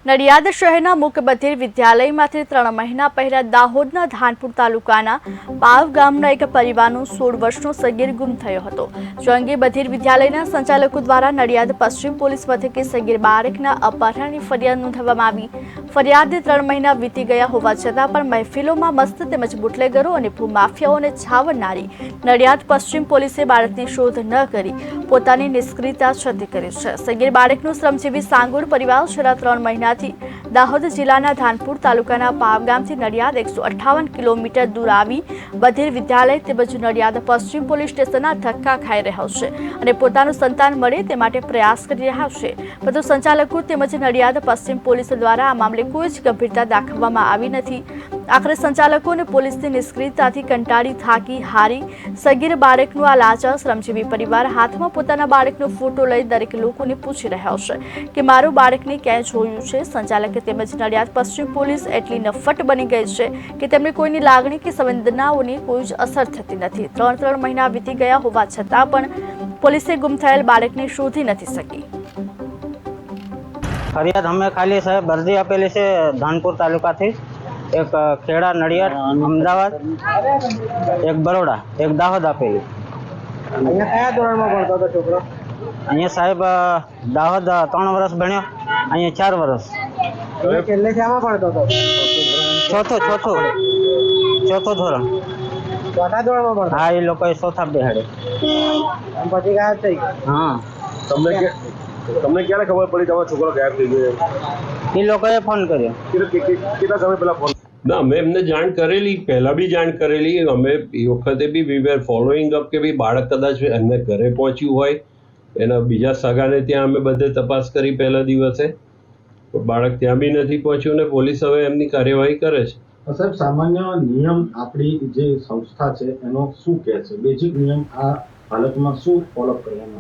નડિયાદ શહેરના મુખ્ય બધિર વિદ્યાલયમાંથી 3 મહિના પહેલા દાહોદના ધાનપુર તાલુકાના પાવ ગામના એક પરિવારનો 16 વર્ષનો સગીર ગુમ થયો હતો. જો અંગે બધિર વિદ્યાલયના સંચાલકો દ્વારા નડિયાદ પશ્ચિમ પોલીસ મથકે સગીર બાળકના અપહરણની ફરિયાદ નોંધવામાં આવી. ફરિયાદને 3 મહિના વીતી ગયા હોવા છતાં પણ મહેફિલોમાં મસ્ત તેમજ બુટલેગરો અને ભૂમાફિયાઓને છાવરનારી નડિયાદ પશ્ચિમ પોલીસે બાળકની શોધ ન કરી પોતાની નિષ્ક્રિયતા છતી કરી છે. સગીર બાળકનું શ્રમજીવી સાંગોડ પરિવાર છેલ્લા 3 મહિના દાહોદ જિલ્લાના ધાનપુર તાલુકાના પાવ ગામથી નડિયાદ 158 કિલોમીટર દૂર આવી બધિર વિદ્યાલય તેમજ નડિયાદ પશ્ચિમ પોલીસ સ્ટેશનના ધક્કા ખાઈ રહ્યો છે અને પોતાનું સંતાન મળે તે માટે પ્રયાસ કરી રહ્યા છે. પરંતુ સંચાલકો તેમજ નડિયાદ પશ્ચિમ પોલીસ દ્વારા આ મામલે કોઈ જ ગંભીરતા દાખવવામાં આવી નથી. આખરે સંચાલકો અને પોલીસની નિષ્ક્રિયતાથી કંટાળી થાકી હારી સગીર બાળકનું આ લાચાર શ્રમજીવી પરિવાર હાથમાં પોતાના બાળકનો ફોટો લઈ દરેક લોકોને પૂછી રહ્યો છે કે મારું બાળકને ક્યાંય જોયું છે. સંચાલક તેમજ નડિયાદ પશ્ચિમ પોલીસ એટલી નફ્ફટ બની ગઈ છે કે તેમને કોઈની લાગણી કે સંવેદનાઓની કોઈ જ અસર થતી નથી. 3 મહિના વીતી ગયા હોવા છતાં પણ પોલીસે ગુમ થયેલ બાળકને શોધી નથી શકી. ફરિયાદ અમે ખાલી સાહેબ અરજી આપેલી છે ધાનપુર તાલુકાથી, એક ખેડા નડિયાદ અમદાવાદ, એક બરોડા, એક દાહોદ આપેલી. અહીંયા કયા ધોરણમાં ભણતો હતો છોકરો? અહીંયા સાહેબ દાહોદ 3 વર્ષ ભણ્યો, અહીંયા 4 વર્ષ. છેલ્લે શામાં ભણતો હતો? ચોથું ધોરણ. ચોથા ધોરણમાં ભણતો? હા, એ લોકોએ ચોથા બેહાડે. પછી ગાયબ થઈ ગયો? હા. તમને ક્યારે ખબર પડી તમારો છોકરો ગાયબ થઈ ગયો? એ લોકોએ ફોન કર્યો. કેટલા સમય પહેલા ફોન? ના, અમે એમને જાણ કરેલી, પહેલા બી જાણ કરેલી. અમે એ વખતે બી વી વેર ફોલોઈંગ અપ કે ભાઈ બાળક કદાચ એમને ઘરે પહોંચ્યું હોય, એના બીજા સગાને ત્યાં અમે બધે તપાસ કરી પહેલા દિવસે, બાળક ત્યાં બી નથી પહોંચ્યું ને પોલીસ હવે એમની કાર્યવાહી કરે છે. સાહેબ, સામાન્ય નિયમ આપણી જે સંસ્થા છે એનો શું કહે છે? બેઝિક નિયમ આ હાલતમાં શું ફોલોઅપ કરવાનો?